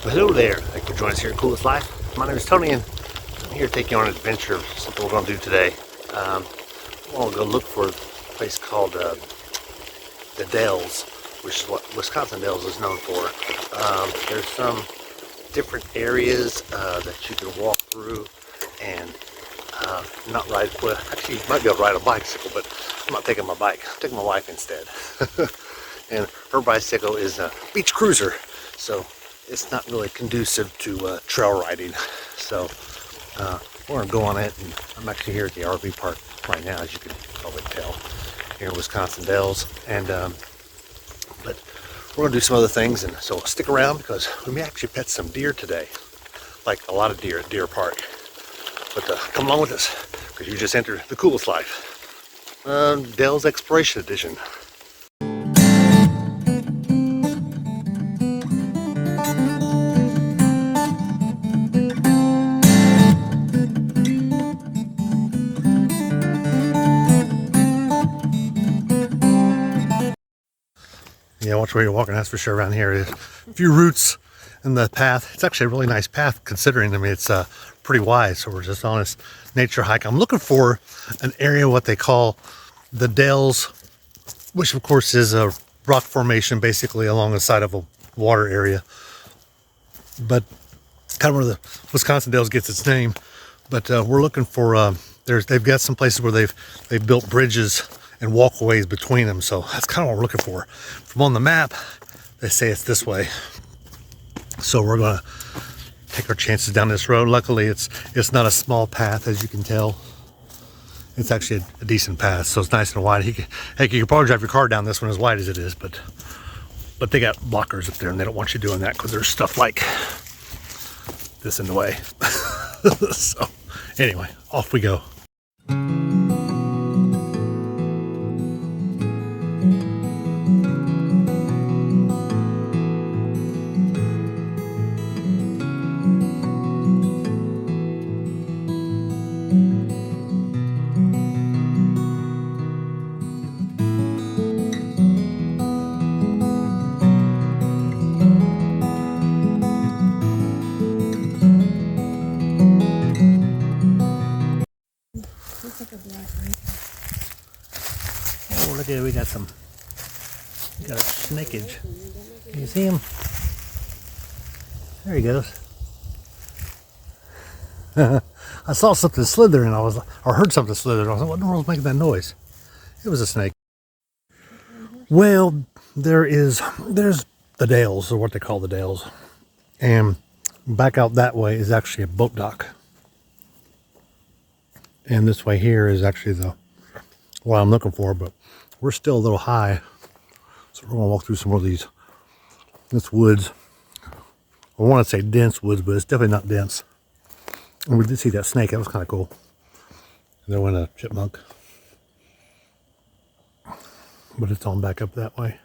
Well, hello there. Thanks for joining us here at Coolest Life. My name is Tony, and I'm here to take you on an adventure. Something we're going to do today. We're going to go look for a place called the Dells, which is what Wisconsin Dells is known for. There's some different areas that you can walk through and not ride. Well, actually, you might be able to ride a bicycle, but I'm not taking my bike. I'm taking my wife instead. And her bicycle is a beach cruiser, so it's not really conducive to trail riding. So we're going to go on it, and I'm actually here at the RV park right now, as you can probably tell, here in Wisconsin Dells. And but we're going to do some other things, and so stick around because we may actually pet some deer today, like a lot of deer at Deer Park. But come along with us, because you just entered the Coolest Life, Dells Exploration Edition. Yeah, watch where you're walking, that's for sure. Around here, a few roots in the path. It's actually a really nice path considering, I mean, it's pretty wide, so we're just on this nature hike. I'm looking for an area, what they call the Dells, which of course is a rock formation basically along the side of a water area. But kind of where the Wisconsin Dells gets its name. But we're looking for, they've got some places where they've built bridges and walkways between them, so that's kind of what we're looking for. From on the map, they say it's this way, so we're gonna take our chances down this road. Luckily, it's not a small path, as you can tell. It's actually a decent path, so it's nice and wide. Heck, you could probably drive your car down this one as wide as it is, but they got blockers up there, and they don't want you doing that because there's stuff like this in the way. So anyway, off we go. Oh, look at it, we got a snakeage. Can you see him? There he goes. I saw something slithering, or heard something slithering. I was like, what in the world's making that noise? It was a snake. Well, there's the Dells, or what they call the Dells. And back out that way is actually a boat dock. And this way here is actually what I'm looking for, but we're still a little high. So we're gonna walk through some more of this woods. I want to say dense woods, but it's definitely not dense. And we did see that snake, that was kind of cool. And then went a chipmunk. But it's on back up that way.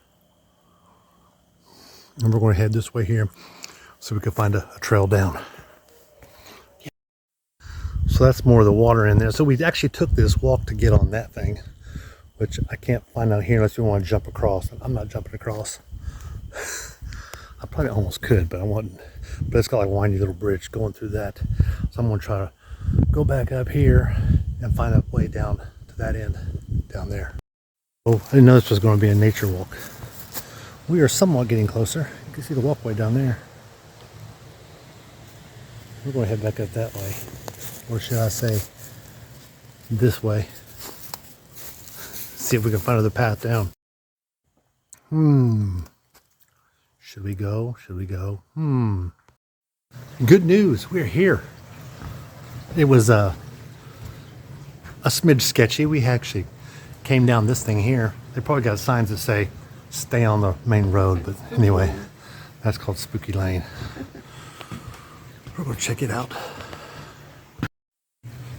And we're going to head this way here so we can find a trail down. So that's more of the water in there. So we actually took this walk to get on that thing, which I can't find out here unless you want to jump across. I'm not jumping across. I probably almost could, but I wouldn't. But it's got like a windy little bridge going through that. So I'm going to try to go back up here and find a way down to that end down there. Oh, I didn't know this was going to be a nature walk. We are somewhat getting closer. You can see the walkway down there. We're going to head back up that way. Or should I say, this way. See if we can find another path down. Should we go? Should we go? Good news, we're here. It was a smidge sketchy. We actually came down this thing here. They probably got signs that say, stay on the main road, but anyway, that's called Spooky Lane. We're gonna check it out.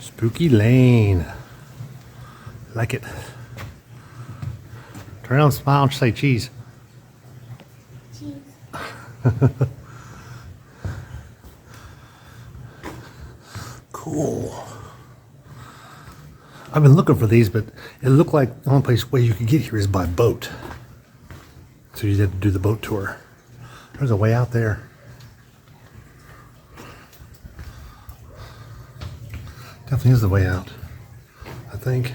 Spooky Lane. Like it. Turn around, smile, and say cheese. Cheese. Cool. I've been looking for these, but it looked like the only place where you could get here is by boat. So you had to do the boat tour. There's a way out there. Definitely is the way out, I think.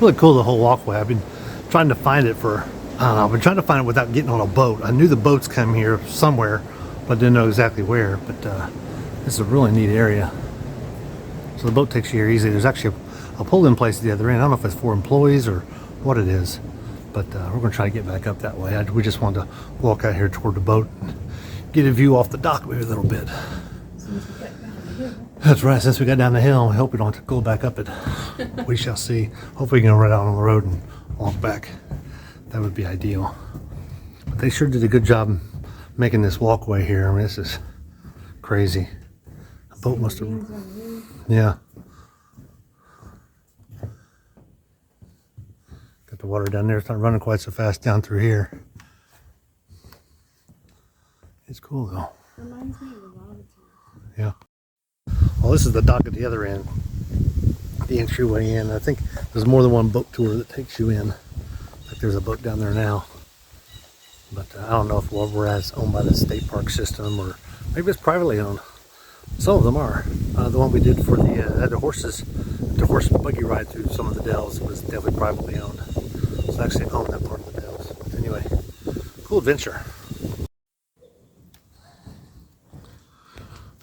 Really cool, the whole walkway. I've been trying to find it for, I don't know, I've been trying to find it without getting on a boat. I knew the boats come here somewhere, but I didn't know exactly where. But this is a really neat area. So the boat takes you here easy. There's actually a pull-in place at the other end. I don't know if it's for employees or what it is, but we're going to try to get back up that way. We just wanted to walk out here toward the boat and get a view off the dock maybe a little bit. That's right, since we got down the hill, I hope we don't have to go back up it. We shall see. Hopefully we can go right out on the road and walk back. That would be ideal. But they sure did a good job making this walkway here. I mean, this is crazy. The boat must have... Yeah. Got the water down there. It's not running quite so fast down through here. It's cool though. Reminds me of a lot of times. Yeah. Well, this is the dock at the other end, the entryway in. I think there's more than one boat tour that takes you in. Like there's a boat down there now, but I don't know if what we're at is owned by the state park system or maybe it's privately owned. Some of them are. The one we did for the horses, the horse buggy ride through some of the dells was definitely privately owned. So I actually own that part of the dells. But anyway, cool adventure.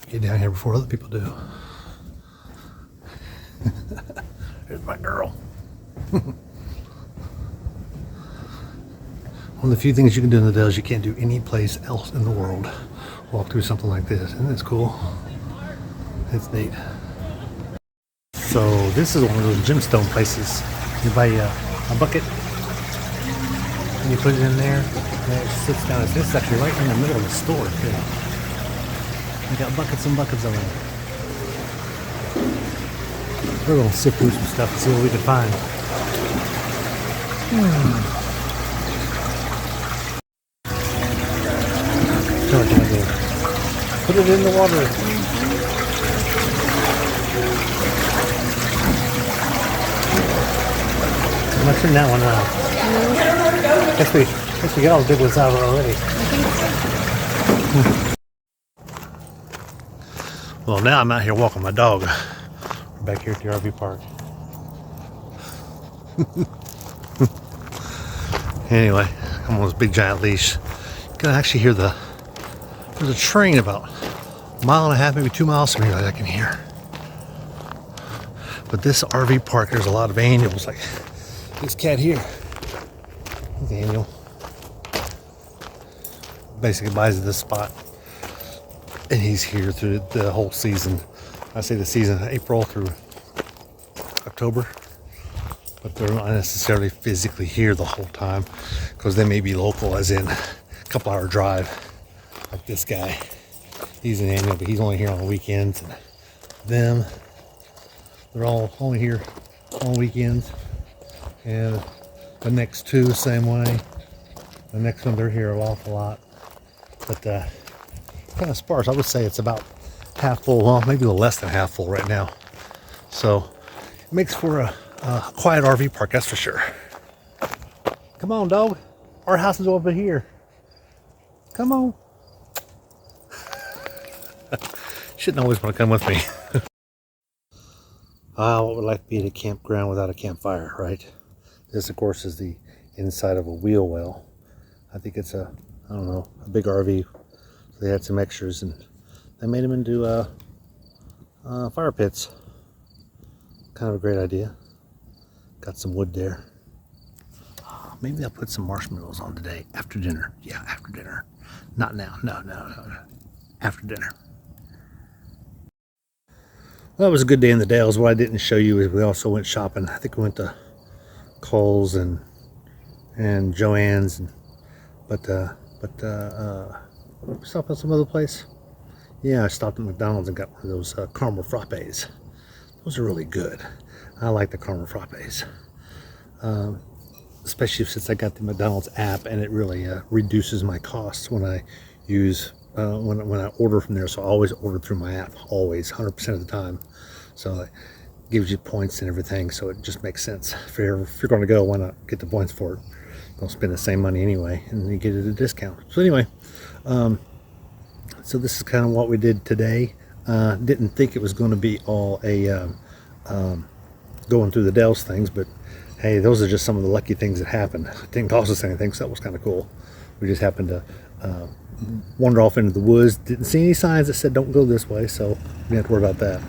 Get down here before other people do. Here's my girl. One of the few things you can do in the Dells you can't do any place else in the world. Walk through something like this. Isn't this cool? It's neat. So this is one of those gemstone places. You buy a bucket and you put it in there and it sits down. This is actually right in the middle of the store too. We got buckets and buckets of them. We're going to sift through some stuff and see what we can find. Put it in the water. I'm not turn that one out. Guess we got all the big ones out already. Well, now I'm out here walking my dog. We're back here at the RV park. Anyway, I'm on this big giant leash. You can actually hear there's a train about a mile and a half, maybe 2 miles from here that I can hear. But this RV park, there's a lot of annuals, like this cat here. He's annual. Basically buys this spot. And he's here through the whole season. I say the season, April through October. But they're not necessarily physically here the whole time because they may be local, as in a couple hour drive. Like this guy. He's an annual, but he's only here on the weekends. And them, they're all only here on weekends. And the next two, same way. The next one, they're here an awful lot. But kind of sparse. I would say it's about half full, well, maybe a little less than half full right now. So it makes for a quiet RV park, that's for sure. Come on, dog. Our house is over here. Come on. Shouldn't always want to come with me. What would life be at a campground without a campfire, right? This, of course, is the inside of a wheel well. I think it's a big RV. So they had some extras and they made them into fire pits. Kind of a great idea. Got some wood there. Maybe I'll put some marshmallows on today after dinner. Yeah, after dinner. Not now. No. After dinner. Well, that was a good day in the Dales. What I didn't show you is we also went shopping. I think we went to Kohl's and Joann's, but we stopped at some other place. Yeah, I stopped at McDonald's and got one of those caramel frappes. Those are really good. I like the caramel frappes, especially since I got the McDonald's app, and it really reduces my costs when I use when I order from there. So I always order through my app, always, 100% of the time. So it gives you points and everything, so it just makes sense. If you're going to go, why not get the points for it? Don't spend the same money anyway, and you get it at a discount. So anyway, so this is kind of what we did today. Didn't think it was going to be all a going through the Dells things, but hey, those are just some of the lucky things that happened. It didn't cost us anything, so that was kind of cool. We just happened to wander off into the woods. Didn't see any signs that said don't go this way, so we didn't have to worry about that.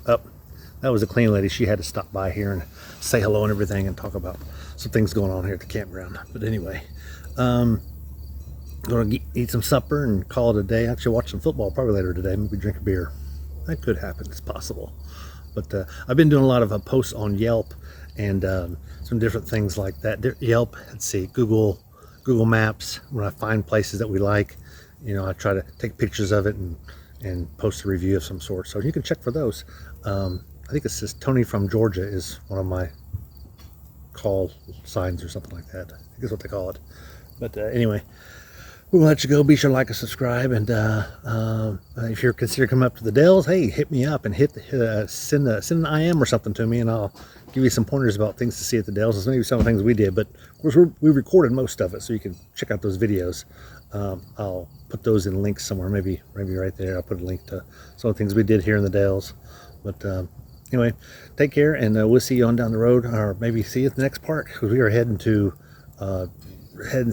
Oh, that was a clean lady. She had to stop by here and say hello and everything and talk about some things going on here at the campground. But anyway, gonna eat some supper and call it a day. Actually watch some football probably later today. Maybe drink a beer. That could happen. It's possible. But I've been doing a lot of posts on Yelp and some different things like that. Yelp, let's see, Google Maps. When I find places that we like, you know, I try to take pictures of it and post a review of some sort. So you can check for those. I think it says Tony from Georgia is one of my call signs or something like that. I think that's what they call it. But anyway, we'll let you go. Be sure to like and subscribe. And if you're considering coming up to the Dells, hey, hit me up and send an IM or something to me, and I'll give you some pointers about things to see at the Dells. There's maybe some of the things we did, but of course we recorded most of it, so you can check out those videos. I'll put those in links somewhere, maybe right there. I'll put a link to some of the things we did here in the Dells. But anyway, take care, and we'll see you on down the road, or maybe see you at the next park, because we are heading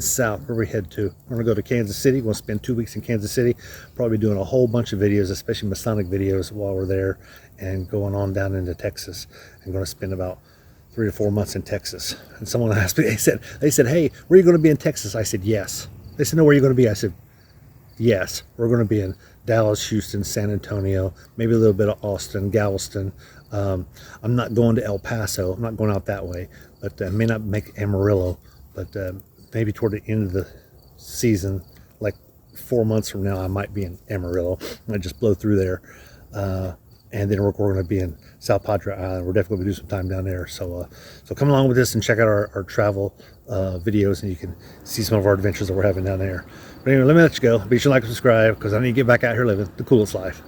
south. Where we head to? We're gonna go to Kansas City. We're gonna spend 2 weeks in Kansas City. Probably doing a whole bunch of videos, especially Masonic videos, while we're there, and going on down into Texas. I'm gonna spend about 3 to 4 months in Texas. And someone asked me, they said, hey, where are you gonna be in Texas? I said, yes. They said, no, where are you gonna be? I said, yes. We're gonna be in Dallas, Houston, San Antonio, maybe a little bit of Austin, Galveston. I'm not going to El Paso. I'm not going out that way, but I may not make Amarillo, but maybe toward the end of the season, like 4 months from now, I might be in Amarillo. I might just blow through there. And then we're going to be in South Padre Island. We're definitely going to do some time down there. So come along with this and check out our travel videos, and you can see some of our adventures that we're having down there. But anyway, let me let you go. Be sure to like and subscribe, because I need to get back out here living the coolest life.